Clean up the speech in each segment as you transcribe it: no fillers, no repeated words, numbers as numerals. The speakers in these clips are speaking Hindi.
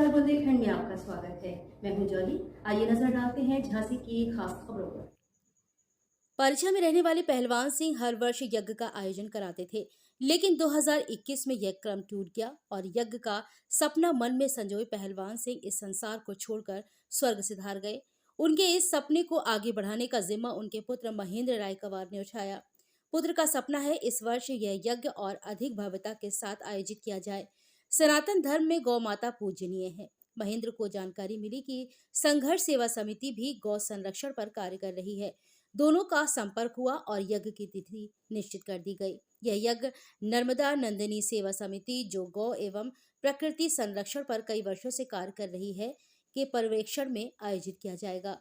नमस्कार, बुंदेलखंड में आपका स्वागत है। मैं हूं जॉली। आइए नजर डालते हैं झांसी की खास खबरों पर। परिचा में रहने वाले पहलवान सिंह हर वर्ष यज्ञ का आयोजन कराते थे, लेकिन 2021 में यह क्रम टूट गया और यज्ञ का सपना मन में संजोए पहलवान सिंह इस संसार को छोड़कर स्वर्ग सिधार गए। उनके इस सपने को आगे बढ़ाने का जिम्मा उनके पुत्र महेंद्र राय कंवर ने उठाया। पुत्र का सपना है इस वर्ष यह यज्ञ और अधिक भव्यता के साथ आयोजित किया जाए। सनातन धर्म में गौ माता पूजनीय है। महेंद्र को जानकारी मिली कि संघर्ष सेवा समिति भी गौ संरक्षण पर कार्य कर रही है। दोनों का संपर्क हुआ और यज्ञ की तिथि निश्चित कर दी गई। यह यज्ञ नर्मदा नंदिनी सेवा समिति, जो गौ एवं प्रकृति संरक्षण पर कई वर्षों से कार्य कर रही है, के पर्यवेक्षण में आयोजित किया जाएगा।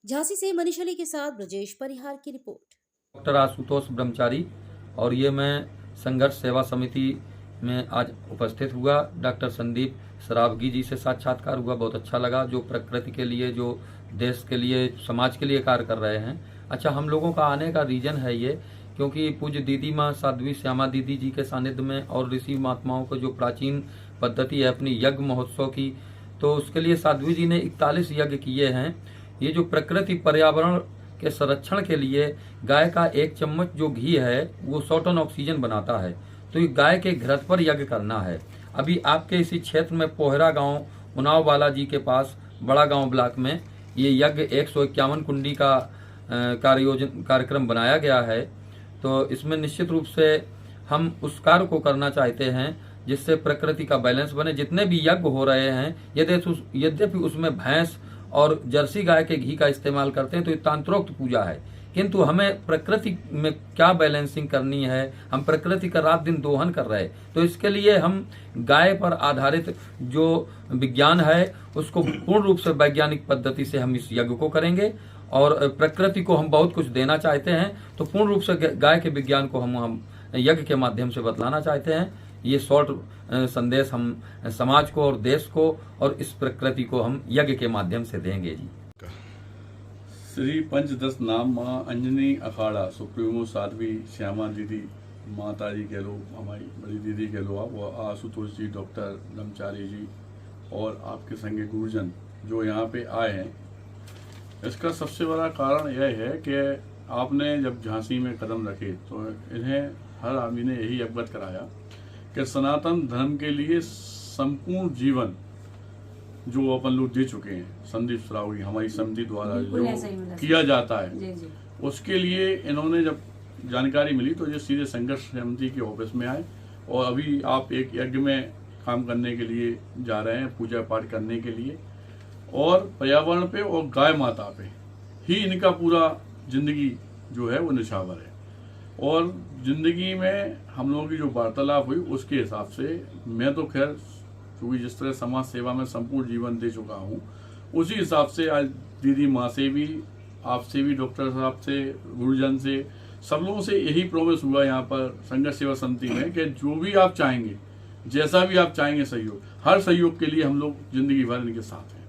झांसी से मनीष अली के साथ ब्रजेश परिहार की रिपोर्ट। डॉक्टर आशुतोष ब्रह्मचारी और ये मैं संघर्ष सेवा समिति में आज उपस्थित हुआ। डॉक्टर संदीप सरावगी जी से साक्षात्कार हुआ, बहुत अच्छा लगा। जो प्रकृति के लिए, जो देश के लिए, समाज के लिए कार्य कर रहे हैं। अच्छा, हम लोगों का आने का रीजन है ये, क्योंकि पूज्य दीदी माँ साध्वी श्यामा दीदी जी के सानिध्य में और ऋषि महात्माओं को जो प्राचीन पद्धति है अपनी यज्ञ महोत्सव की, तो उसके लिए साध्वी जी ने 41 यज्ञ किए हैं। ये जो प्रकृति पर्यावरण के संरक्षण के लिए गाय का 1 चम्मच जो घी है वो 100 टन ऑक्सीजन बनाता है, तो ये गाय के घृत पर यज्ञ करना है। अभी आपके इसी क्षेत्र में पोहरा गांव उनाव बालाजी के पास बड़ा गांव ब्लॉक में ये यज्ञ 151 कुंडी का कार्यक्रम बनाया गया है। तो इसमें निश्चित रूप से हम उस कार्य को करना चाहते हैं जिससे प्रकृति का बैलेंस बने। जितने भी यज्ञ हो रहे हैं यद्यपि उसमें भैंस और जर्सी गाय के घी का इस्तेमाल करते हैं, तो ये तांत्रोक्त पूजा है, किंतु हमें प्रकृति में क्या बैलेंसिंग करनी है, हम प्रकृति का रात दिन दोहन कर रहे हैं। तो इसके लिए हम गाय पर आधारित जो विज्ञान है उसको पूर्ण रूप से वैज्ञानिक पद्धति से हम इस यज्ञ को करेंगे और प्रकृति को हम बहुत कुछ देना चाहते हैं, तो पूर्ण रूप से गाय के विज्ञान को हम यज्ञ के माध्यम से बतलाना चाहते हैं। ये शॉर्ट संदेश हम समाज को और देश को और इस प्रकृति को हम यज्ञ के माध्यम से देंगे जी। श्री पंचदश नाम माँ अंजनी अखाड़ा सुप्रीमो साध्वी श्यामा दीदी, माता जी कह लो, हमारी बड़ी दीदी कह लो आप, वो आशुतोष जी, डॉक्टर ब्रह्मचारी जी और आपके संगे गुरुजन जो यहाँ पे आए हैं। इसका सबसे बड़ा कारण यह है कि आपने जब झांसी में कदम रखे तो इन्हें हर आदमी ने यही अवगत कराया कि सनातन धर्म के लिए संपूर्ण जीवन जो अपन लोग दे चुके हैं, संदीप सरावगी हमारी समिति द्वारा जो किया जाता है, उसके लिए इन्होंने जब जानकारी मिली तो ये सीधे संघर्ष समिति के ऑफिस में आए और अभी आप एक यज्ञ में काम करने के लिए जा रहे हैं, पूजा पाठ करने के लिए, और पर्यावरण पे और गाय माता पे ही इनका पूरा जिंदगी जो है वो निछावर है। और जिंदगी में हम लोगों की जो वार्तालाप हुई उसके हिसाब से मैं तो खैर क्योंकि जिस तरह समाज सेवा में संपूर्ण जीवन दे चुका हूँ, उसी हिसाब से आज दीदी माँ से भी, आपसे भी, डॉक्टर साहब से, गुरुजन से, सब लोगों से यही प्रॉमिस हुआ यहाँ पर संघर्ष सेवा समिति में कि जो भी आप चाहेंगे, जैसा भी आप चाहेंगे सहयोग, हर सहयोग के लिए हम लोग जिंदगी भर इनके साथ हैं।